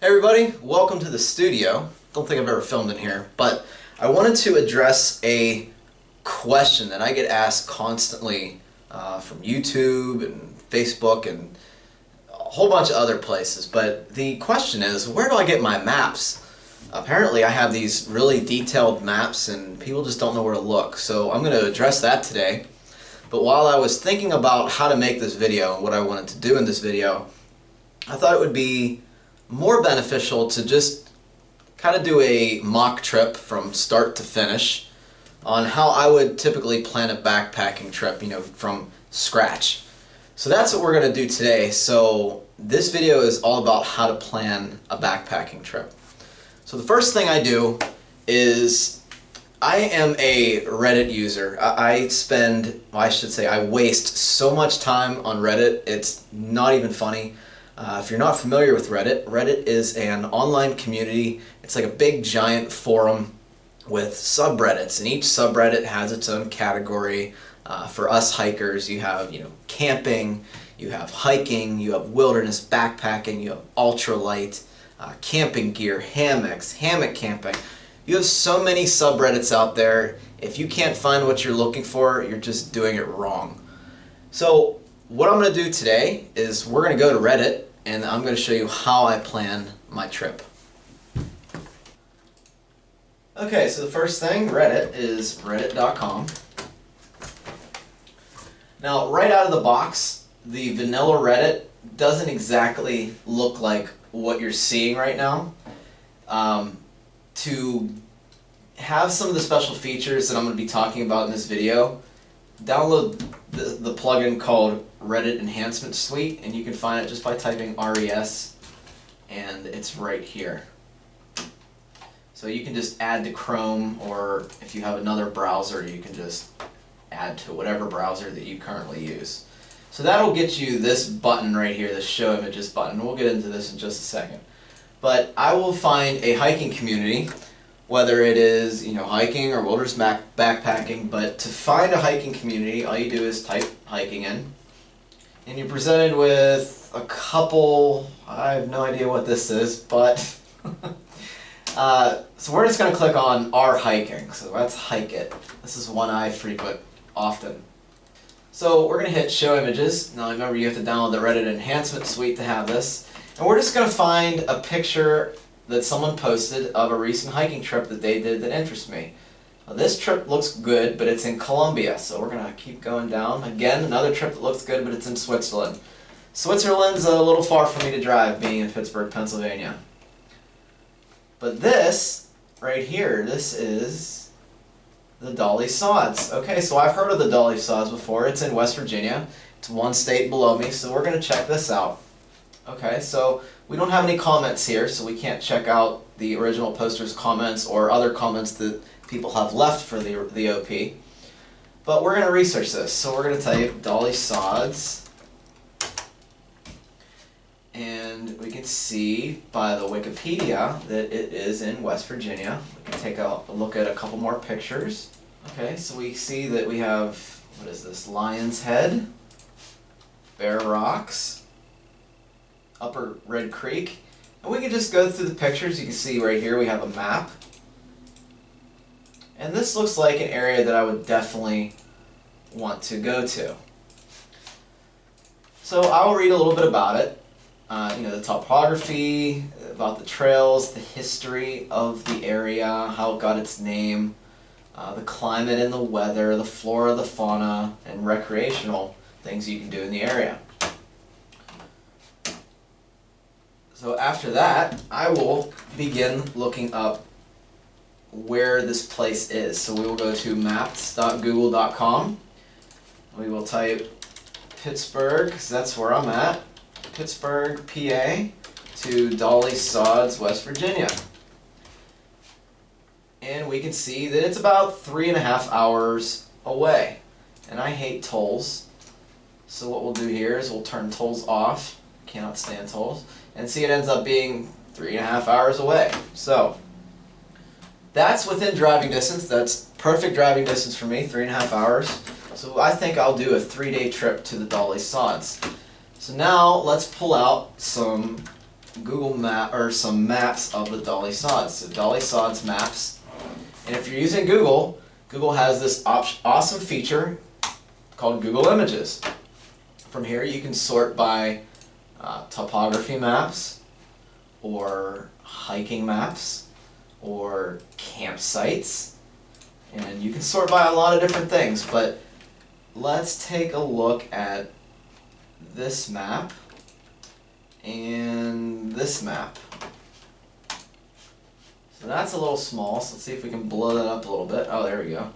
Hey everybody, welcome to the studio. Don't think I've ever filmed in here, but I wanted to address a question that I get asked constantly from YouTube and Facebook and a whole bunch of other places. But the question is, where do I get my maps? Apparently I have these really detailed maps and people just don't know where to look. So I'm going to address that today. But while I was thinking about how to make this video and what I wanted to do in this video, I thought it would be more beneficial to just kind of do a mock trip from start to finish on how I would typically plan a backpacking trip, from scratch. So that's what we're going to do today. So this video is all about how to plan a backpacking trip. So the first thing I do is I am a Reddit user. I waste so much time on Reddit, it's not even funny. If you're not familiar with Reddit, Reddit is an online community. It's like a big giant forum with subreddits, and each subreddit has its own category. For us hikers, you have camping, you have hiking, you have wilderness backpacking, you have ultralight, camping gear, hammocks, hammock camping. You have so many subreddits out there. If you can't find what you're looking for, you're just doing it wrong. So what I'm going to do today is we're going to go to Reddit and I'm going to show you how I plan my trip. Okay, so the first thing, Reddit, is reddit.com. Now, right out of the box, the vanilla Reddit doesn't exactly look like what you're seeing right now. To have some of the special features that I'm going to be talking about in this video, download the plugin called Reddit Enhancement Suite, and you can find it just by typing RES, and it's right here. So you can just add to Chrome, or if you have another browser, you can just add to whatever browser that you currently use. So that'll get you this button right here, this Show Images button. We'll get into this in just a second. But I will find a hiking community, whether it is hiking or wilderness backpacking. But to find a hiking community, all you do is type hiking in, and you're presented with a couple. I have no idea what this is, but so we're just going to click on our hiking. So let's hike it. This is one I frequent often. So we're going to hit Show Images. Now remember, you have to download the Reddit Enhancement Suite to have this. And we're just going to find a picture that someone posted of a recent hiking trip that they did that interests me. Now, this trip looks good, but it's in Colombia, so we're going to keep going down. Again, another trip that looks good, but it's in Switzerland. Switzerland's a little far for me to drive, being in Pittsburgh, Pennsylvania. But this, right here, this is the Dolly Sods. Okay, so I've heard of the Dolly Sods before. It's in West Virginia. It's one state below me, so we're going to check this out. Okay, so we don't have any comments here, so we can't check out the original poster's comments or other comments that people have left for the OP. But we're going to research this. So we're going to type Dolly Sods, and we can see by the Wikipedia that it is in West Virginia. We can take a look at a couple more pictures. Okay, so we see that we have, what is this, Lion's Head, Bear Rocks, Upper Red Creek, and we can just go through the pictures. You can see right here we have a map, and this looks like an area that I would definitely want to go to. So I'll read a little bit about it, the topography, about the trails, the history of the area, how it got its name, the climate and the weather, the flora, the fauna, and recreational things you can do in the area. So after that, I will begin looking up where this place is. So we will go to maps.google.com. We will type Pittsburgh, because that's where I'm at, Pittsburgh, PA, to Dolly Sods, West Virginia. And we can see that it's about 3.5 hours away. And I hate tolls. So what we'll do here is we'll turn tolls off. Cannot stand tolls. And see, it ends up being 3.5 hours away. So that's within driving distance. That's perfect driving distance for me, 3.5 hours. So I think I'll do a 3-day trip to the Dolly Sods. So now let's pull out some Google Map or some maps of the Dolly Sods. So Dolly Sods maps. And if you're using Google, Google has this awesome feature called Google Images. From here you can sort by topography maps, or hiking maps, or campsites, and you can sort by a lot of different things, but let's take a look at this map and this map. So that's a little small, so let's see if we can blow that up a little bit. Oh, there we go.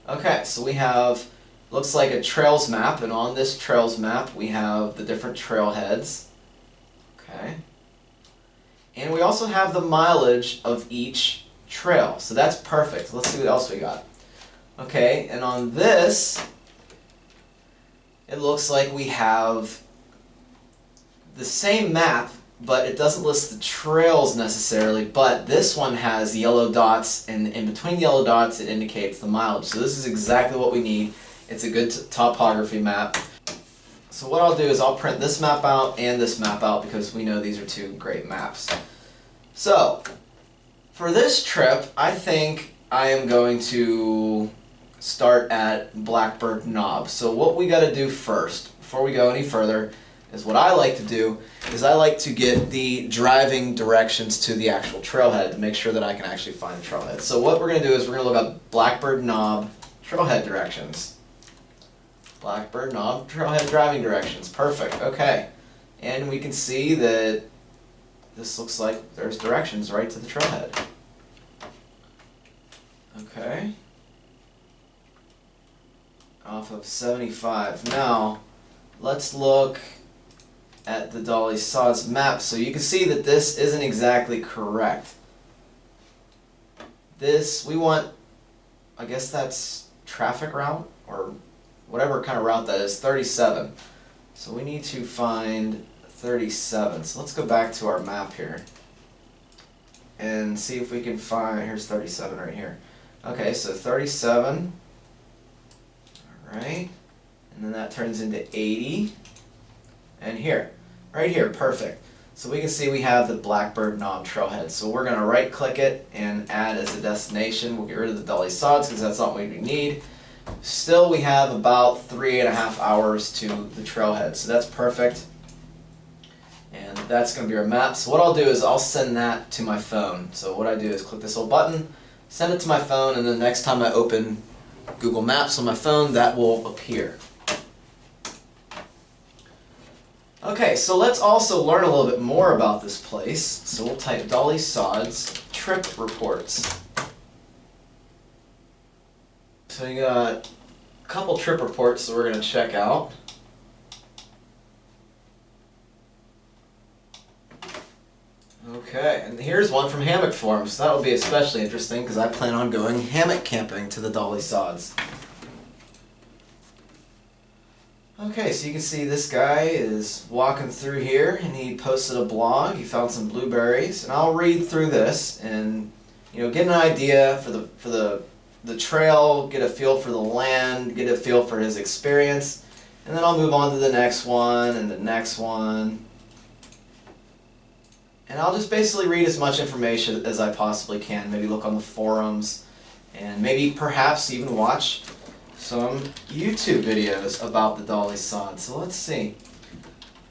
Okay, so we have, looks like a trails map, and on this trails map we have the different trailheads. Okay. And we also have the mileage of each trail, so that's perfect. Let's see what else we got. Okay, and on this, it looks like we have the same map, but it doesn't list the trails necessarily, but this one has yellow dots, and in between the yellow dots it indicates the mileage. So this is exactly what we need. It's a good topography map. So what I'll do is I'll print this map out and this map out because we know these are two great maps. So, for this trip, I think I am going to start at Blackbird Knob. So what we got to do first, before we go any further, is what I like to do is I like to get the driving directions to the actual trailhead to make sure that I can actually find the trailhead. So what we're going to do is we're going to look up Blackbird Knob trailhead directions. Blackbird Knob trailhead driving directions. Perfect. Okay. And we can see that this looks like there's directions right to the trailhead. Okay. Off of 75. Now, let's look at the Dolly Sods map. So you can see that this isn't exactly correct. This, we want, I guess that's traffic route, or whatever kind of route that is, 37. So we need to find 37. So let's go back to our map here and see if we can find, here's 37 right here. Okay, so 37, alright, and then that turns into 80, and here, right here, perfect. So we can see we have the Blackbird Knob trailhead. So we're going to right click it and add as a destination. We'll get rid of the Dolly Sods because that's not what we need. Still, we have about 3.5 hours to the trailhead, so that's perfect. And that's going to be our map. So what I'll do is I'll send that to my phone. So what I do is click this little button, send it to my phone, and then next time I open Google Maps on my phone, that will appear. Okay, so let's also learn a little bit more about this place. So we'll type Dolly Sods trip reports. So you got a couple trip reports that we're going to check out. Okay, and here's one from Hammock Forums. That'll be especially interesting because I plan on going hammock camping to the Dolly Sods. Okay, so you can see this guy is walking through here and he posted a blog. He found some blueberries, and I'll read through this and get an idea for the trail, get a feel for the land, get a feel for his experience, and then I'll move on to the next one and the next one. And I'll just basically read as much information as I possibly can, maybe look on the forums, and maybe perhaps even watch some YouTube videos about the Dolly Sods. So let's see.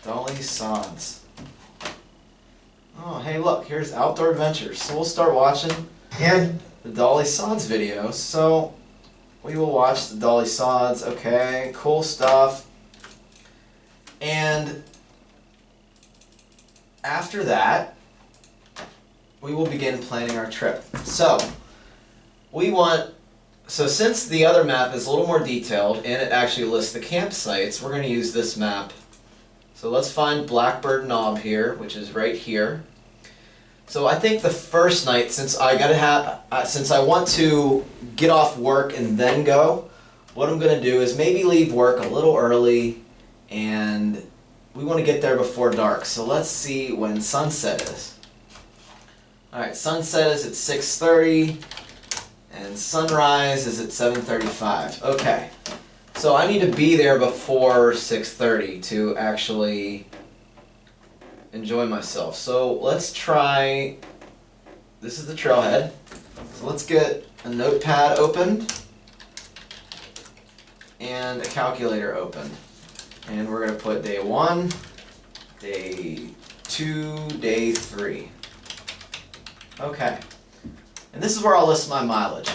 Dolly Sods. Oh, hey look, here's Outdoor Adventures. So we'll start watching the Dolly Sods video. So we will watch the Dolly Sods. Okay, cool stuff. And after that, we will begin planning our trip. So since the other map is a little more detailed and it actually lists the campsites, we're going to use this map. So let's find Blackbird Knob here, which is right here. So I think the first night, since I want to get off work and then go, what I'm going to do is maybe leave work a little early, and we want to get there before dark. So let's see when sunset is. Alright, sunset is at 6:30 and sunrise is at 7:35. Okay, so I need to be there before 6:30 to actually enjoy myself. So let's try, this is the trailhead. So let's get a notepad opened and a calculator open. And we're going to put day 1, day 2, day 3. Okay. And this is where I'll list my mileage.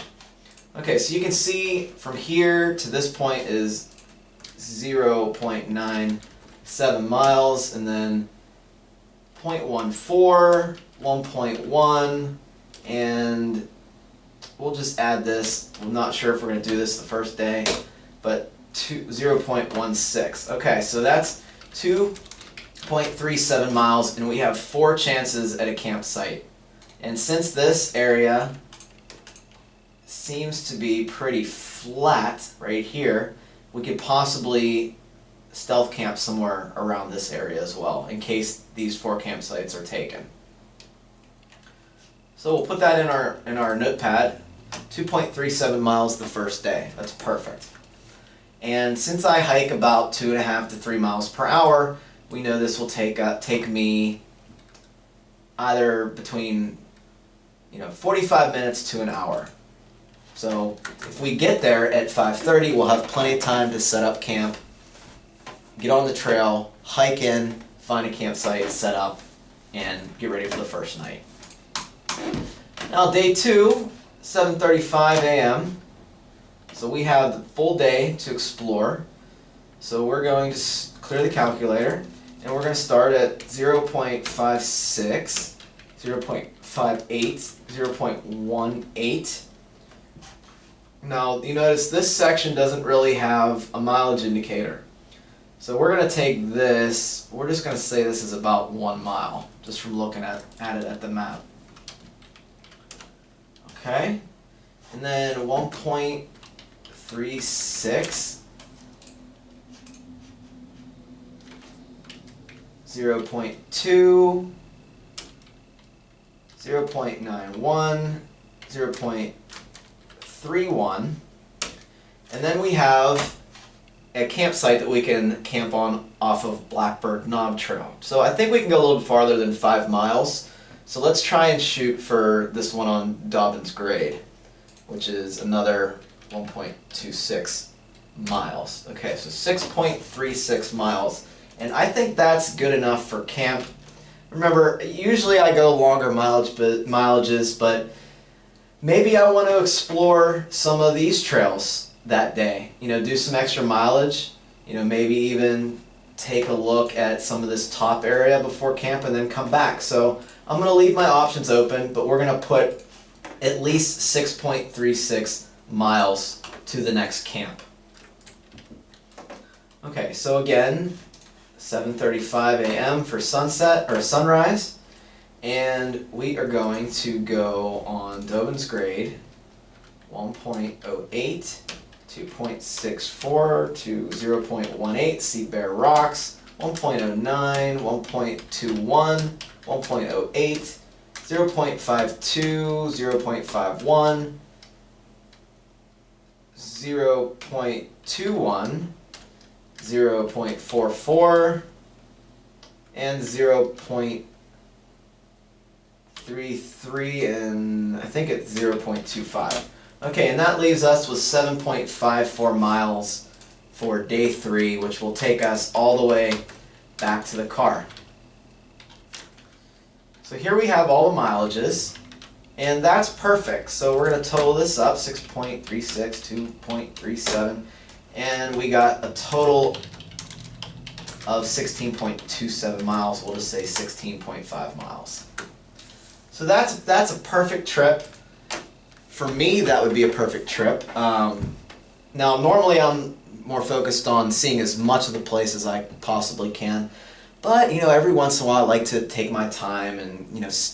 Okay, so you can see from here to this point is 0.97 miles, and then 0.14, 1.1, and we'll just add this. I'm not sure if we're going to do this the first day, but 0.16. Okay, so that's 2.37 miles, and we have 4 chances at a campsite. And since this area seems to be pretty flat right here, we could possibly stealth camp somewhere around this area as well, in case these 4 campsites are taken. So we'll put that in our notepad. 2.37 miles the first day. That's perfect. And since I hike about 2.5 to 3 miles per hour, we know this will take me either between 45 minutes to an hour. So if we get there at 5:30, we'll have plenty of time to set up camp, get on the trail, hike in, find a campsite, set up, and get ready for the first night. Now day 2, 7:35 a.m. So we have the full day to explore. So we're going to clear the calculator, and we're going to start at 0.56, 0.58, 0.18. Now you notice this section doesn't really have a mileage indicator. So we're going to take this, we're just going to say this is about 1 mile, just from looking at it at the map. Okay, and then 1.36, 0.2, 0.91, 0.31, and then we have a campsite that we can camp on off of Blackbird Knob Trail. So I think we can go a little farther than 5 miles. So let's try and shoot for this one on Dobbins Grade, which is another 1.26 miles. Okay, so 6.36 miles. And I think that's good enough for camp. Remember, usually I go longer mileages, but maybe I want to explore some of these trails that day. Do some extra mileage. Maybe even take a look at some of this top area before camp and then come back. So I'm going to leave my options open, but we're going to put at least 6.36 miles to the next camp. Okay, so again, 7:35 a.m. for sunset or sunrise, and we are going to go on Dobbins Grade 1.08, 2.64 to 0.18, see bare rocks, 1.09, 1.21, 1.08, 0.52, 0.51, 0.21, 0.44, and 0.33, and I think it's 0.25. Okay, and that leaves us with 7.54 miles for day 3, which will take us all the way back to the car. So here we have all the mileages, and that's perfect. So we're going to total this up, 6.36, 2.37, and we got a total of 16.27 miles. We'll just say 16.5 miles. So that's a perfect trip. For me, that would be a perfect trip. Now, normally I'm more focused on seeing as much of the place as I possibly can. But, every once in a while I like to take my time and,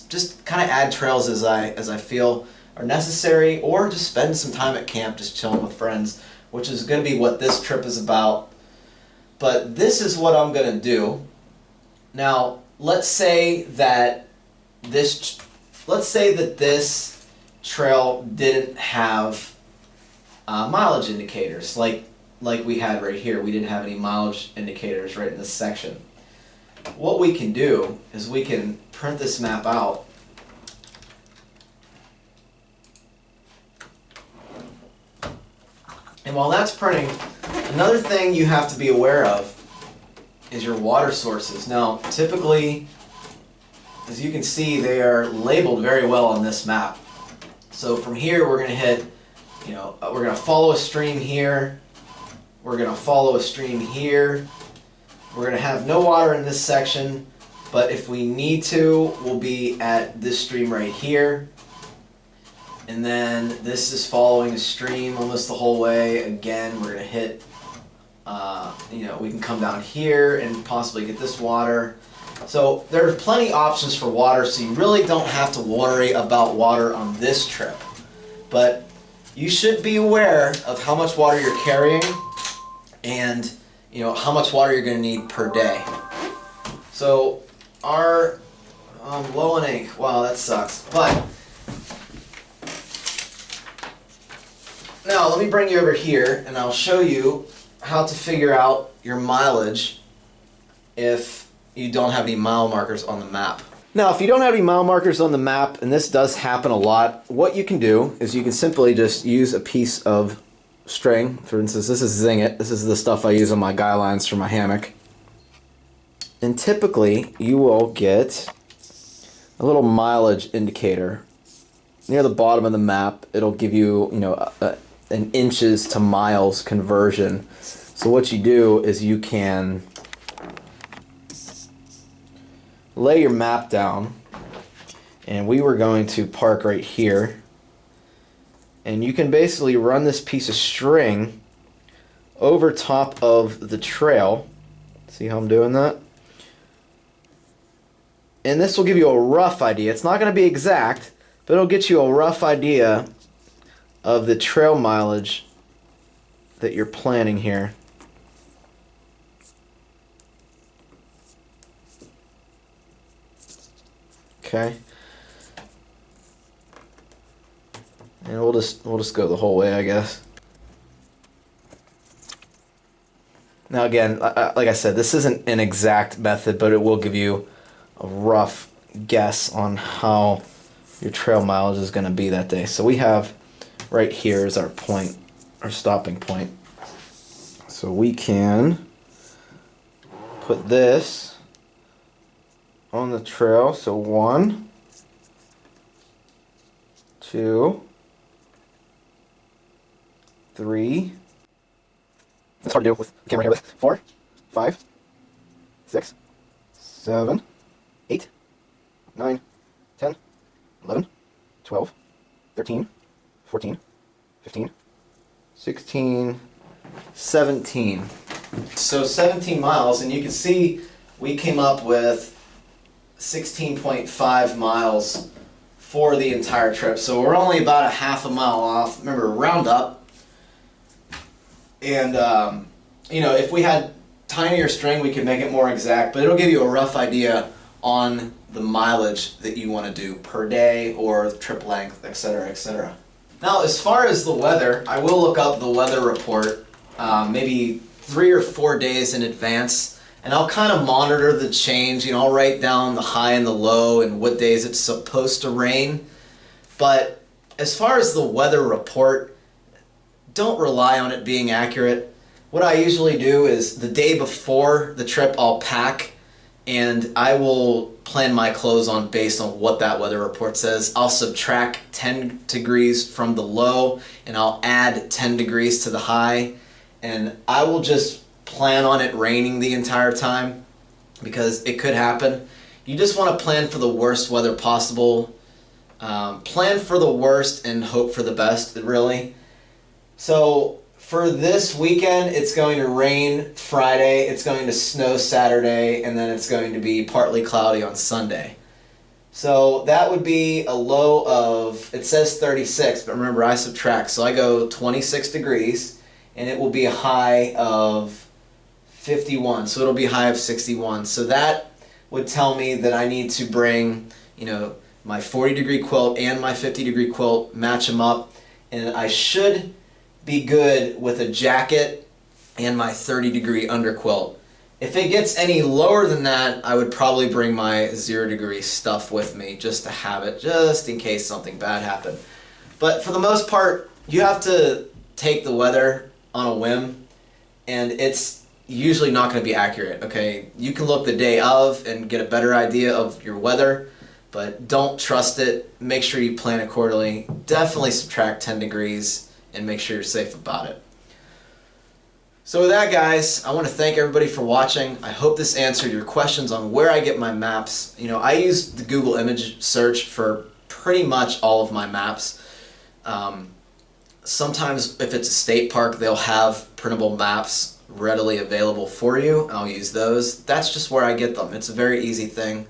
just kind of add trails as I feel are necessary, or just spend some time at camp just chilling with friends, which is going to be what this trip is about. But this is what I'm going to do. Now, let's say that this trail didn't have mileage indicators like we had right here. We didn't have any mileage indicators right in this section. what we can do is we can print this map out. And while that's printing, another thing you have to be aware of is your water sources. Now, typically, as you can see, they are labeled very well on this map. So from here, we're going to hit, we're going to follow a stream here. We're going to follow a stream here. We're going to have no water in this section, but if we need to, we'll be at this stream right here. And then this is following a stream almost the whole way. Again, we're going to hit, we can come down here and possibly get this water. So there are plenty options for water, so you really don't have to worry about water on this trip. But you should be aware of how much water you're carrying and how much water you're going to need per day. So our low on ink, wow, that sucks. But now let me bring you over here and I'll show you how to figure out your mileage if you don't have any mile markers on the map. Now, if you don't have any mile markers on the map, and this does happen a lot, what you can do is you can simply just use a piece of string. For instance, this is Zing It. This is the stuff I use on my guy lines for my hammock. And typically, you will get a little mileage indicator near the bottom of the map. It'll give you, an inches to miles conversion. So what you do is you can lay your map down, and we were going to park right here, and you can basically run this piece of string over top of the trail. See how I'm doing that? And this will give you a rough idea. It's not going to be exact, but it'll get you a rough idea of the trail mileage that you're planning here. Okay, and we'll just go the whole way, I guess. Now again, like I said, this isn't an exact method, but it will give you a rough guess on how your trail mileage is going to be that day. So we have right here is our point, our stopping point. So we can put this on the trail. So 1, 2, 3. It's hard to do with the camera here, but 4, 5, 6, 7, 8, 9, 10, 11, 12, 13, 14, 15, 16, 17. So 17 miles, and you can see we came up with 16.5 miles for the entire trip. So we're only about a half a mile off. Remember, round up. And, if we had tinier string, we could make it more exact, but it'll give you a rough idea on the mileage that you want to do per day or trip length, etc., etc. Now, as far as the weather, I will look up the weather report maybe 3 or 4 days in advance, and I'll kind of monitor the change. I'll write down the high and the low and what days it's supposed to rain. But as far as the weather report, don't rely on it being accurate. What I usually do is the day before the trip, I'll pack, and I will plan my clothes on based on what that weather report says. I'll subtract 10 degrees from the low, and I'll add 10 degrees to the high, and I will just plan on it raining the entire time, because it could happen. You just want to plan for the worst weather possible. Plan for the worst and hope for the best, really. So for this weekend, it's going to rain Friday, it's going to snow Saturday, and then it's going to be partly cloudy on Sunday. So that would be a low of, it says 36, but remember I subtract, so I go 26 degrees, and it will be a high of 51, so it'll be a high of 61. So that would tell me that I need to bring, my 40-degree quilt and my 50-degree quilt, match them up, and I should be good with a jacket and my 30-degree underquilt. If it gets any lower than that, I would probably bring my 0-degree stuff with me just to have it, just in case something bad happened. But for the most part, you have to take the weather on a whim, and it's usually not going to be accurate, okay? You can look the day of and get a better idea of your weather, but don't trust it. Make sure you plan accordingly. Definitely subtract 10 degrees and make sure you're safe about it. So with that, guys, I want to thank everybody for watching. I hope this answered your questions on where I get my maps. You know, I use the Google image search for pretty much all of my maps. Sometimes if it's a state park, they'll have printable maps readily available for you. I'll use those. That's just where I get them. It's a very easy thing.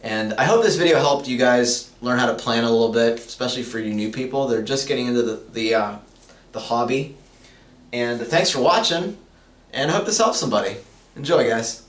And I hope this video helped you guys learn how to plan a little bit, especially for you new people. They're just getting into the hobby. And thanks for watching, and I hope this helps somebody. Enjoy, guys.